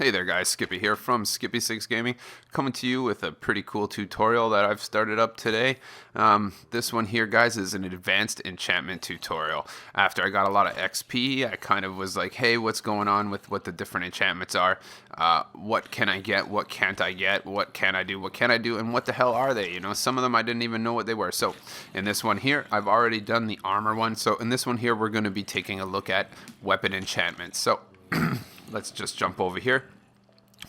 Hey there guys, Skippy here from Skippy6 Gaming, coming to you with a pretty cool tutorial that I've started up today. This one here, guys, is an advanced enchantment tutorial. After I got a lot of XP, I kind of was like, hey, what's going on with what the different enchantments are? What can I get? What can't I get? What can I do? What can I do? And what the hell are they? You know, some of them I didn't even know what they were. So in this one here, I've already done the armor one. So in this one here, we're going to be taking a look at weapon enchantments. So let's just jump over here.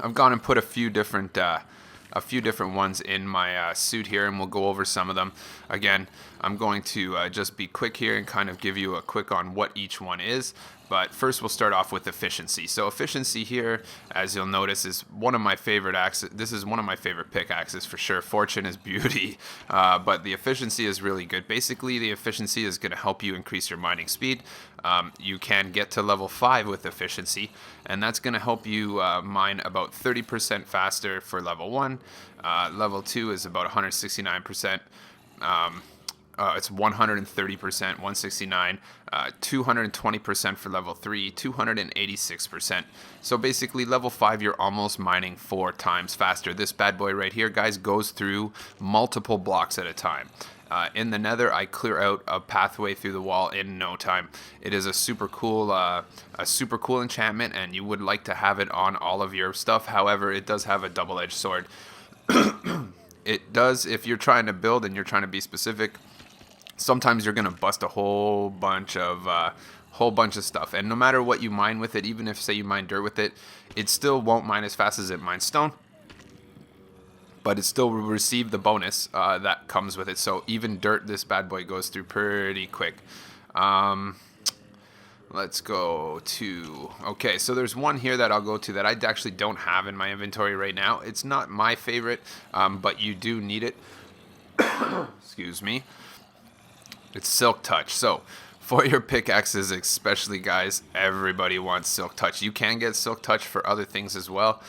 I've gone and put a few different ones in my suit here, and we'll go over some of them. Again, I'm going to just be quick here and kind of give you a quick on what each one is. But first, we'll start off with efficiency. So efficiency here, as you'll notice, is one of my favorite axes. This is one of my favorite pickaxes for sure. Fortune is beauty, but the efficiency is really good. Basically, the efficiency is going to help you increase your mining speed. You can get to level 5 with efficiency, and that's going to help you mine about 30% faster for level 1. Level 2 is about 169%. It's 130%, 169, 220% for level 3, 286%. So basically, level 5, you're almost mining 4 times faster. This bad boy right here, guys, goes through multiple blocks at a time. In the Nether, I clear out a pathway through the wall in no time. It is a super cool enchantment, and you would like to have it on all of your stuff. However, it does have a double-edged sword. It does, if you're trying to build and you're trying to be specific, sometimes you're gonna bust a whole bunch of stuff, and no matter what you mine with it, even if say you mine dirt with it, it still won't mine as fast as it mines stone, but it still will receive the bonus that comes with it. So even dirt, this bad boy goes through pretty quick. Let's go to, okay, so there's one here that I'll go to that I actually don't have in my inventory right now. It's not my favorite, but you do need it. Excuse me. It's Silk Touch. So for your pickaxes especially, guys, everybody wants Silk Touch. You can get Silk Touch for other things as well.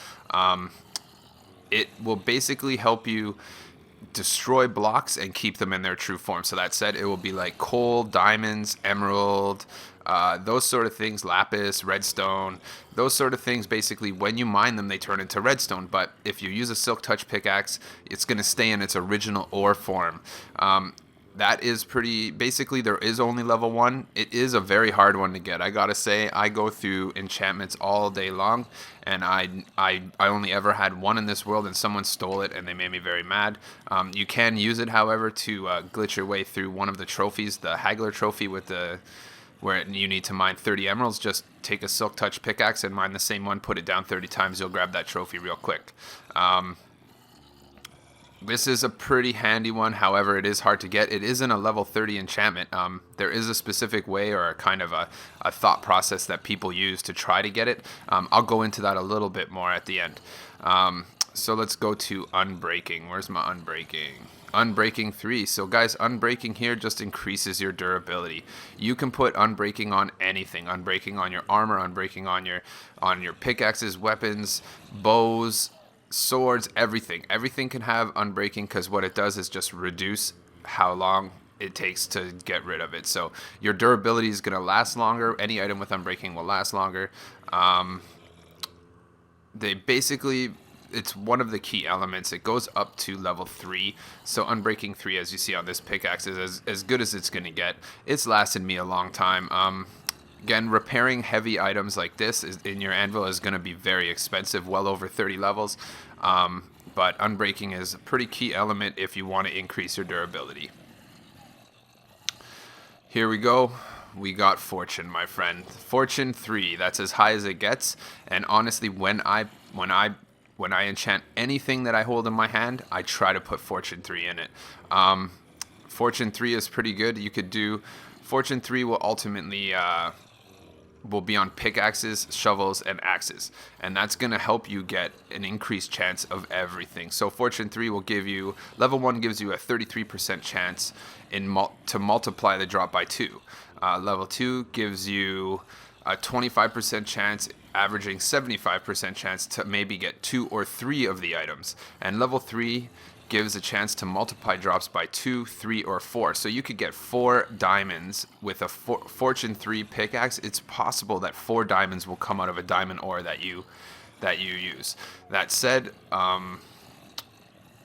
It will basically help you destroy blocks and keep them in their true form. So that said, it will be like coal, diamonds, emerald, those sort of things, lapis, redstone, those sort of things. Basically, when you mine them, they turn into redstone. But if you use a Silk Touch pickaxe, it's going to stay in its original ore form. That is pretty, basically there is only level 1. It is a very hard one to get. I gotta say, I go through enchantments all day long, and I only ever had one in this world, and someone stole it and they made me very mad. You can use it, however, to glitch your way through one of the trophies, the Haggler trophy with the, where you need to mine 30 emeralds. Just take a Silk Touch pickaxe and mine the same one, put it down 30 times, you'll grab that trophy real quick. This is a pretty handy one, however, it is hard to get. It isn't a level 30 enchantment. There is a specific way, or a kind of a thought process that people use to try to get it. I'll go into that a little bit more at the end. So let's go to Unbreaking. Where's my Unbreaking? Unbreaking 3. So guys, Unbreaking here just increases your durability. You can put Unbreaking on anything. Unbreaking on your armor, Unbreaking on your pickaxes, weapons, bows, swords, everything can have Unbreaking, because what it does is just reduce how long it takes to get rid of it. So your durability is going to last longer. Any item with Unbreaking will last longer. It's one of the key elements. It goes up to level 3. So Unbreaking 3, as you see on this pickaxe, is as good as it's going to get. It's lasted me a long time. Again, repairing heavy items like this in your anvil is going to be very expensive, well over 30 levels. But Unbreaking is a pretty key element if you want to increase your durability. Here we go. We got Fortune, my friend. Fortune 3. That's as high as it gets. And honestly, when I enchant anything that I hold in my hand, I try to put Fortune 3 in it. Fortune 3 is pretty good. You could do Fortune 3 will ultimately will be on pickaxes, shovels, and axes, and that's going to help you get an increased chance of everything. So Fortune 3 will give you, level 1 gives you a 33% chance to multiply the drop by 2. Level 2 gives you a 25% chance, averaging 75% chance to maybe get 2 or 3 of the items, and level 3 gives a chance to multiply drops by 2, 3, or 4. So you could get 4 diamonds with a Fortune 3 pickaxe. It's possible that 4 diamonds will come out of a diamond ore that you that you use. That said,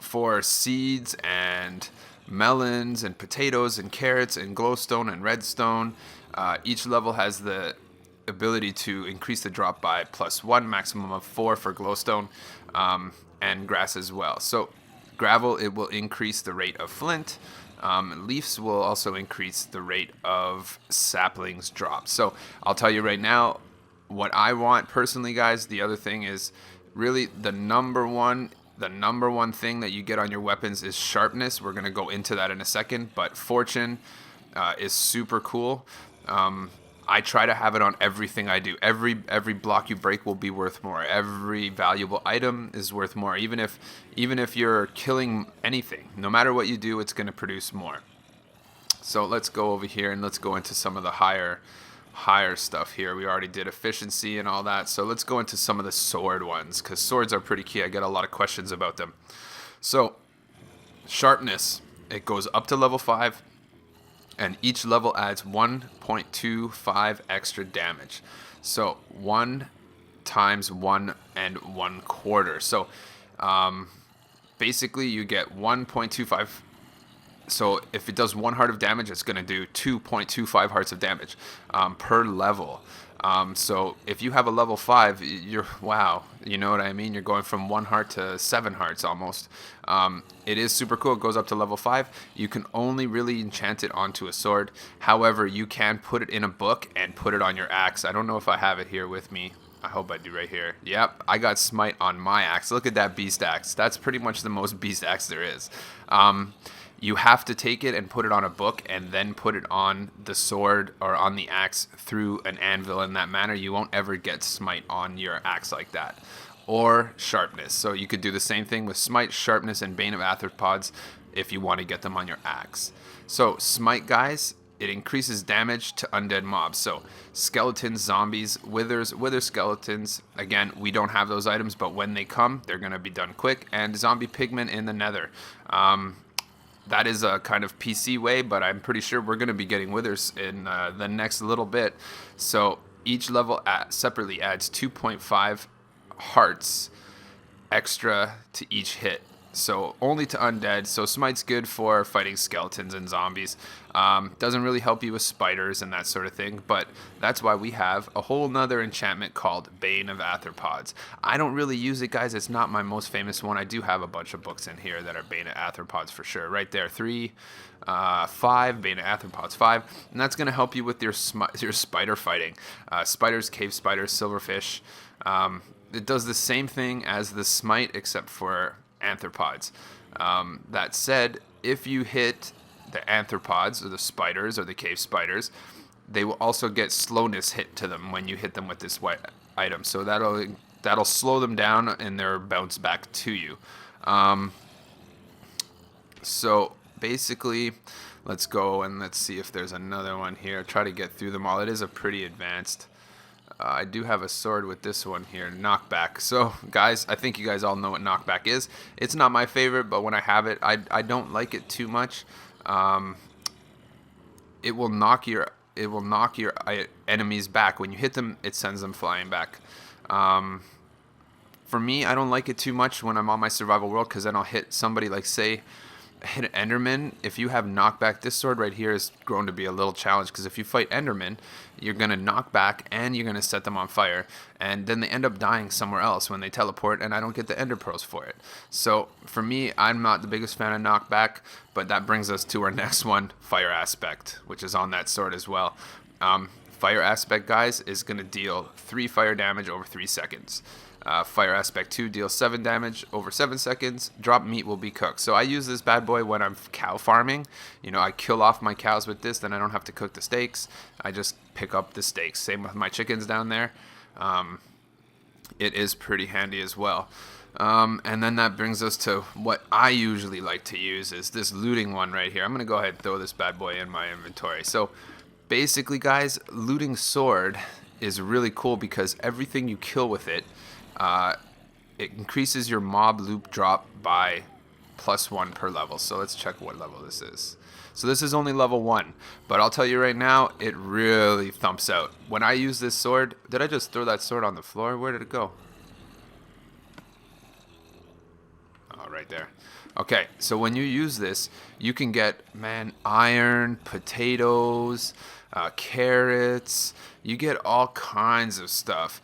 for seeds and melons and potatoes and carrots and glowstone and redstone, each level has the ability to increase the drop by +1, maximum of 4 for glowstone, and grass as well. So gravel, it will increase the rate of flint. Leaves will also increase the rate of saplings drop. So I'll tell you right now what I want personally, guys. The other thing is really the number one thing that you get on your weapons is sharpness. We're going to go into that in a second, but fortune is super cool. I try to have it on everything I do. Every block you break will be worth more. Every valuable item is worth more. Even if you're killing anything, no matter what you do, it's going to produce more. So let's go over here and let's go into some of the higher stuff here. We already did efficiency and all that. So let's go into some of the sword ones, because swords are pretty key. I get a lot of questions about them. So sharpness, it goes up to level 5. And each level adds 1.25 extra damage. So 1 times 1 and 1/4. So basically you get 1.25. So if it does 1 heart of damage, it's going to do 2.25 hearts of damage per level. So if you have a level 5, wow, you know what I mean? You're going from 1 heart to 7 hearts almost. It is super cool. It goes up to level 5. You can only really enchant it onto a sword. However, you can put it in a book and put it on your axe. I don't know if I have it here with me. I hope I do right here. Yep, I got smite on my axe. Look at that beast axe. That's pretty much the most beast axe there is. You have to take it and put it on a book and then put it on the sword or on the axe through an anvil. In that manner, you won't ever get smite on your axe like that. Or sharpness. So you could do the same thing with smite, sharpness, and bane of arthropods if you want to get them on your axe. So smite, guys, it increases damage to undead mobs. So skeletons, zombies, wither skeletons. Again, we don't have those items, but when they come, they're going to be done quick. And zombie pigmen in the nether. That is a kind of PC way, but I'm pretty sure we're going to be getting withers in the next little bit. So each level separately adds 2.5 hearts extra to each hit. So only to undead. So smite's good for fighting skeletons and zombies. Doesn't really help you with spiders and that sort of thing, but that's why we have a whole nother enchantment called Bane of Arthropods. I don't really use it, guys. It's not my most famous one. I do have a bunch of books in here that are Bane of Arthropods for sure. Right there, 3, 5, Bane of Arthropods 5, and that's going to help you with your spider fighting. Spiders, cave spiders, silverfish. It does the same thing as the smite except for arthropods. That said, if you hit the arthropods or the spiders or the cave spiders, they will also get slowness hit to them when you hit them with this white item. So that'll slow them down and they'll bounce back to you. So basically, let's go and let's see if there's another one here. Try to get through them all. It is a pretty advanced. I do have a sword with this one here, knockback. So, guys, I think you guys all know what knockback is. It's not my favorite, but when I have it, I don't like it too much. It will knock your enemies back. When you hit them, it sends them flying back. For me, I don't like it too much when I'm on my survival world, because then I'll hit somebody, like, say, hit an Enderman. If you have knockback, this sword right here is grown to be a little challenge, because if you fight Enderman, you're going to knock back and you're going to set them on fire, and then they end up dying somewhere else when they teleport, and I don't get the Ender Pearls for it. So for me, I'm not the biggest fan of knockback, but that brings us to our next one, Fire Aspect, which is on that sword as well. Fire Aspect, guys, is going to deal 3 fire damage over 3 seconds. Fire Aspect 2 deals 7 damage over 7 seconds. Drop meat will be cooked. So I use this bad boy when I'm cow farming. You know, I kill off my cows with this, then I don't have to cook the steaks. I just pick up the steaks. Same with my chickens down there. It is pretty handy as well. And then that brings us to what I usually like to use, is this looting one right here. I'm going to go ahead and throw this bad boy in my inventory. So basically, guys, looting sword is really cool because everything you kill with it, it increases your mob loop drop by +1 per level. So let's check what level this is. So this is only level 1, but I'll tell you right now, it really thumps out. When I use this sword, did I just throw that sword on the floor? Where did it go? right there. Okay, so when you use this, you can get, man, iron, potatoes, carrots. You get all kinds of stuff.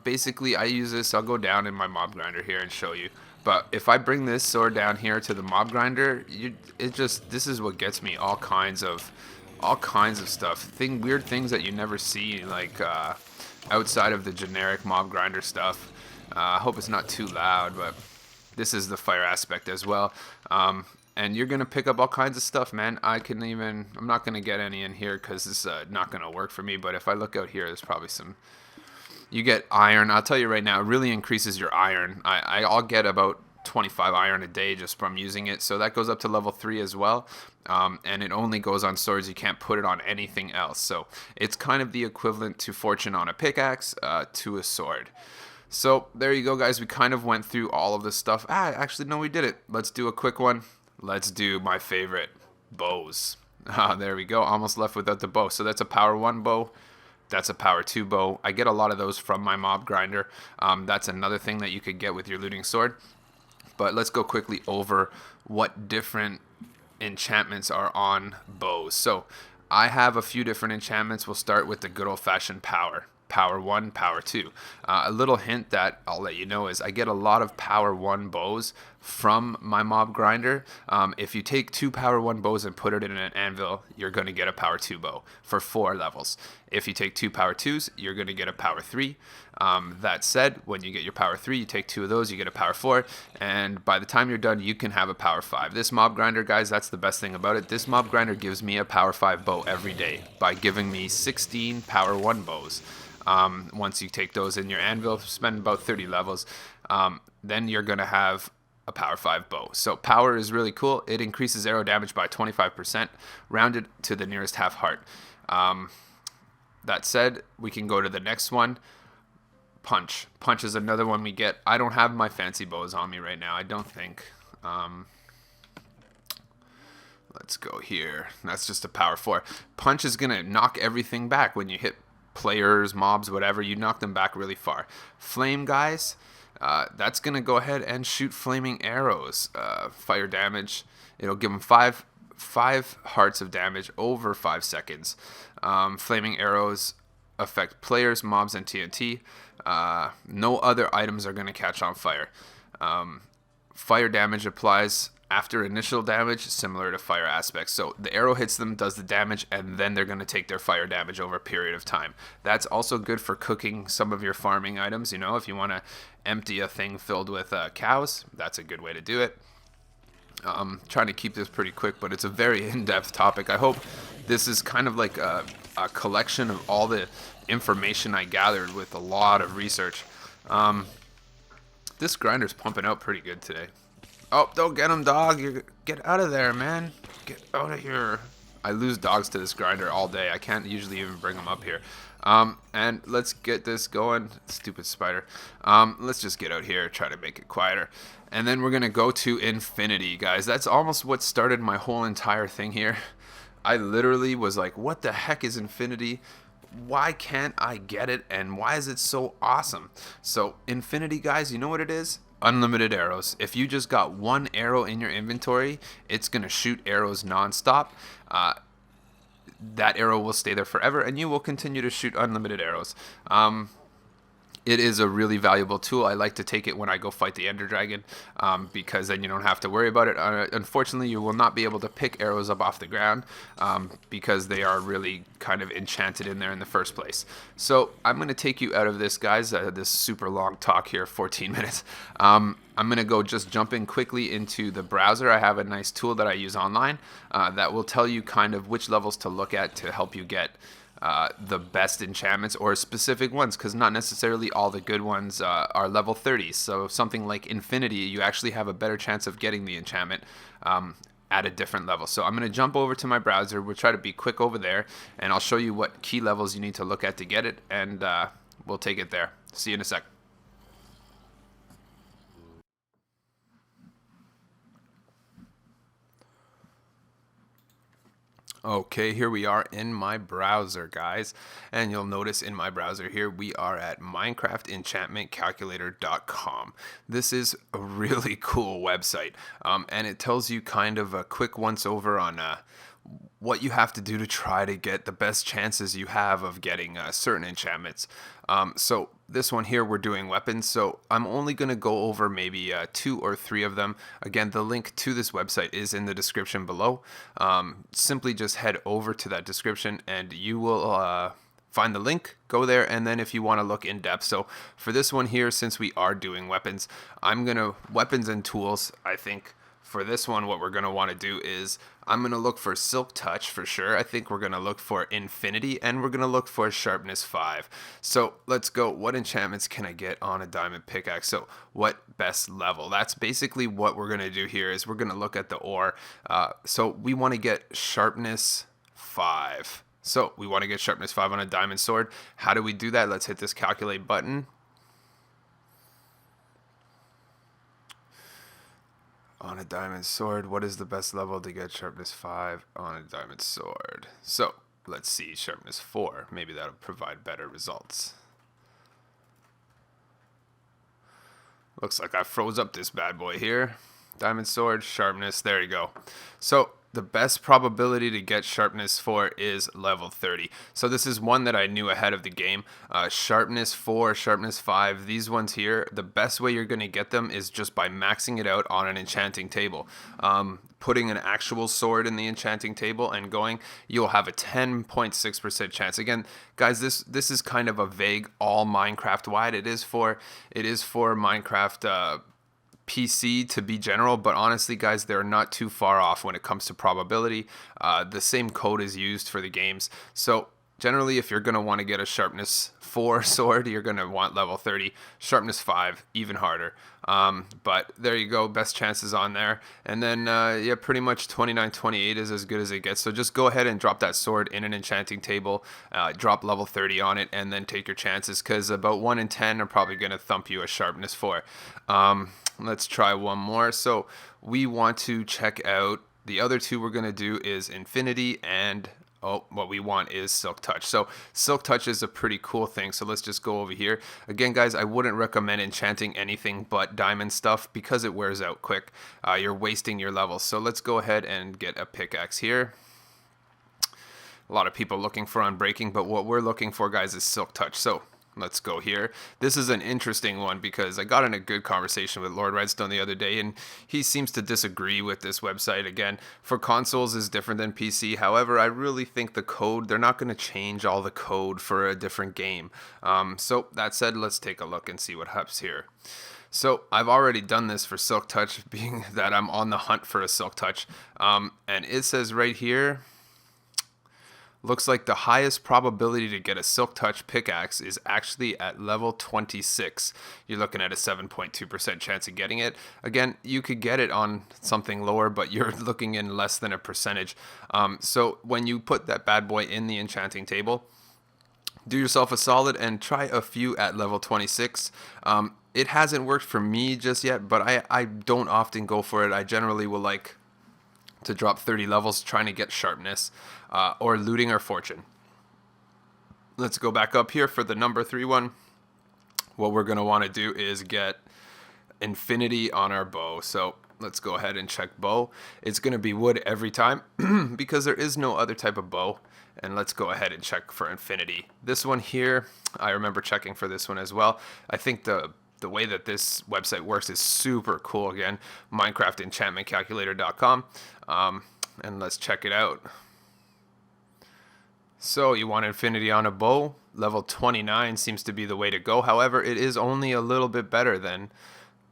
Basically, I use this. I'll go down in my mob grinder here and show you. But if I bring this sword down here to the mob grinder, this is what gets me all kinds of stuff. Weird things that you never see, like outside of the generic mob grinder stuff. I hope it's not too loud, but this is the fire aspect as well. And you're gonna pick up all kinds of stuff, man. I'm not gonna get any in here because it's not gonna work for me. But if I look out here, there's probably some. You get iron. I'll tell you right now, it really increases your iron. I'll get about 25 iron a day just from using it. So that goes up to level 3 as well. And it only goes on swords. You can't put it on anything else. So it's kind of the equivalent to fortune on a pickaxe to a sword. So there you go, guys. We kind of went through all of this stuff. Actually, no, we did it. Let's do a quick one. Let's do my favorite, bows. There we go. Almost left without the bow. So that's a power 1 bow. That's a power 2 bow. I get a lot of those from my mob grinder. That's another thing that you could get with your looting sword. But let's go quickly over what different enchantments are on bows. So I have a few different enchantments. We'll start with the good old-fashioned power. Power 1, Power 2. A little hint that I'll let you know is I get a lot of Power 1 bows from my mob grinder. If you take 2 Power 1 bows and put it in an anvil, you're going to get a Power 2 bow for 4 levels. If you take 2 Power 2s, you're going to get a Power 3. That said, when you get your Power 3, you take 2 of those, you get a Power 4, and by the time you're done, you can have a Power 5. This mob grinder, guys, that's the best thing about it. This mob grinder gives me a Power 5 bow every day by giving me 16 Power 1 bows. Once you take those in your anvil, spend about 30 levels, then you're going to have a power 5 bow. So power is really cool. It increases arrow damage by 25%, rounded to the nearest half heart. That said, we can go to the next one. Punch. Punch is another one we get. I don't have my fancy bows on me right now, I don't think. Let's go here. That's just a power 4. Punch is going to knock everything back when you hit players, mobs, whatever. You knock them back really far. Flame, guys, that's going to go ahead and shoot flaming arrows. Fire damage. It'll give them 5 hearts of damage over 5 seconds. Flaming arrows affect players, mobs, and TNT. No other items are going to catch on fire. Fire damage applies after initial damage, similar to fire aspects. So the arrow hits them, does the damage, and then they're going to take their fire damage over a period of time. That's also good for cooking some of your farming items. You know, if you want to empty a thing filled with cows, that's a good way to do it. Trying to keep this pretty quick, but it's a very in-depth topic. I hope this is kind of like a collection of all the information I gathered with a lot of research. This grinder's pumping out pretty good today. Oh, don't get him, dog. Get out of there, man. Get out of here. I lose dogs to this grinder all day. I can't usually even bring them up here. And let's get this going. Stupid spider. Let's just get out here, try to make it quieter. And then we're going to go to infinity, guys. That's almost what started my whole entire thing here. I literally was like, what the heck is infinity? Why can't I get it? And why is it so awesome? So infinity, guys, you know what it is? Unlimited arrows. If you just got 1 arrow in your inventory, it's going to shoot arrows nonstop. That arrow will stay there forever, and you will continue to shoot unlimited arrows. It is a really valuable tool. I like to take it when I go fight the Ender Dragon because then you don't have to worry about it. Unfortunately, you will not be able to pick arrows up off the ground because they are really kind of enchanted in there in the first place. So I'm going to take you out of this, guys, this super long talk here, 14 minutes. I'm going to go just jump in quickly into the browser. I have a nice tool that I use online that will tell you kind of which levels to look at to help you get the best enchantments or specific ones, because not necessarily all the good ones are level 30. So something like infinity, you actually have a better chance of getting the enchantment at a different level. So I'm going to jump over to my browser. We'll try to be quick over there, and I'll show you what key levels you need to look at to get it, and we'll take it there. See you in a sec. Okay, here we are in my browser, guys. And you'll notice in my browser here, we are at minecraftenchantmentcalculator.com. This is a really cool website. And it tells you kind of a quick once over on what you have to do to try to get the best chances you have of getting certain enchantments. So this one here, we're doing weapons. So I'm only going to go over maybe 2 or 3 of them. Again, the link to this website is in the description below. Simply just head over to that description and you will find the link, go there, and then if you want to look in depth. So for this one here, since we are doing weapons, weapons and tools, I think. For this one, what we're going to want to do is I'm going to look for Silk Touch for sure. I think we're going to look for Infinity, and we're going to look for Sharpness 5. So let's go. What enchantments can I get on a diamond pickaxe? So what best level? That's basically what we're going to do here is we're going to look at the ore. So we want to get Sharpness 5. So we want to get Sharpness 5 on a diamond sword. How do we do that? Let's hit this calculate button. On a diamond sword, what is the best level to get sharpness 5 on a diamond sword? So let's see, sharpness 4. Maybe that'll provide better results. Looks like I froze up this bad boy here. Diamond sword, sharpness, there you go. So the best probability to get sharpness 4 is level 30. So this is one that I knew ahead of the game. Sharpness 4, sharpness 5, these ones here, the best way you're going to get them is just by maxing it out on an enchanting table. Putting an actual sword in the enchanting table and going, you'll have a 10.6% chance. Again, guys, this is kind of a vague all Minecraft wide. It is for Minecraft PC to be general, but honestly, guys, they're not too far off when it comes to probability. The same code is used for the games. So generally, if you're going to want to get a sharpness 4 sword, you're going to want level 30. Sharpness 5, even harder. But there you go, best chances on there. And then, yeah, pretty much 29-28 is as good as it gets. So just go ahead and drop that sword in an enchanting table, drop level 30 on it, and then take your chances, because about 1 in 10 are probably going to thump you a sharpness 4. Let's try one more. So we want to check out the other 2 we're going to do is Infinity and what we want is Silk Touch. So Silk Touch is a pretty cool thing. So let's just go over here. Again, guys, I wouldn't recommend enchanting anything but diamond stuff because it wears out quick. You're wasting your levels. So let's go ahead and get a pickaxe here. A lot of people looking for Unbreaking, but what we're looking for, guys, is Silk Touch. So let's go here. This is an interesting one because I got in a good conversation with Lord Redstone the other day, and he seems to disagree with this website. Again, for consoles is different than PC. However, I really think the code, they're not going to change all the code for a different game. So that said, let's take a look and see what happens here. So I've already done this for Silk Touch, being that I'm on the hunt for a Silk Touch. And it says right here, looks like the highest probability to get a Silk Touch pickaxe is actually at level 26. You're looking at a 7.2% chance of getting it. Again, you could get it on something lower, but you're looking in less than a percentage. So when you put that bad boy in the enchanting table, do yourself a solid and try a few at level 26. It hasn't worked for me just yet, but I don't often go for it. I generally will like to drop 30 levels trying to get sharpness or looting or fortune. Let's go back up here for the number 3 one. What we're going to want to do is get Infinity on our bow. So let's go ahead and check bow. It's going to be wood every time because there is no other type of bow. And let's go ahead and check for Infinity. This one here, I remember checking for this one as well. I think the way that this website works is super cool. Again, minecraftenchantmentcalculator.com. And let's check it out. So you want Infinity on a bow. Level 29 seems to be the way to go. However, it is only a little bit better than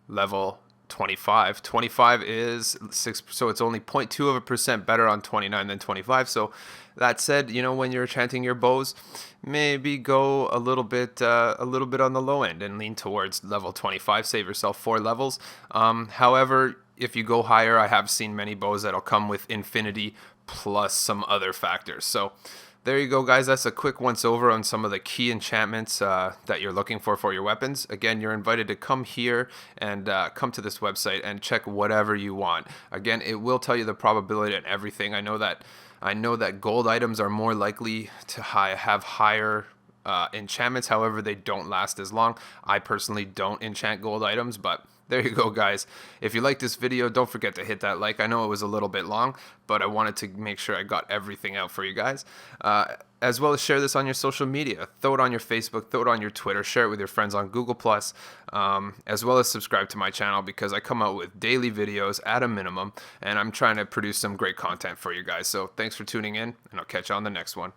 level 25. 25 is 6, so it's only 0.2% better on 29 than 25. So that said, you know, when you're enchanting your bows, maybe go a little bit on the low end and lean towards level 25. Save yourself 4 levels. However, if you go higher, I have seen many bows that'll come with Infinity plus some other factors. So there you go, guys. That's a quick once over on some of the key enchantments that you're looking for your weapons. Again, you're invited to come here and come to this website and check whatever you want. Again, it will tell you the probability and everything. I know that I know that gold items are more likely to have higher enchantments, however they don't last as long. I personally don't enchant gold items, but there you go, guys. If you like this video, don't forget to hit that like. I know it was a little bit long, but I wanted to make sure I got everything out for you guys. As well as share this on your social media. Throw it on your Facebook, throw it on your Twitter, share it with your friends on Google+, as well as subscribe to my channel because I come out with daily videos at a minimum, and I'm trying to produce some great content for you guys. So thanks for tuning in, and I'll catch you on the next one.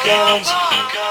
Guns.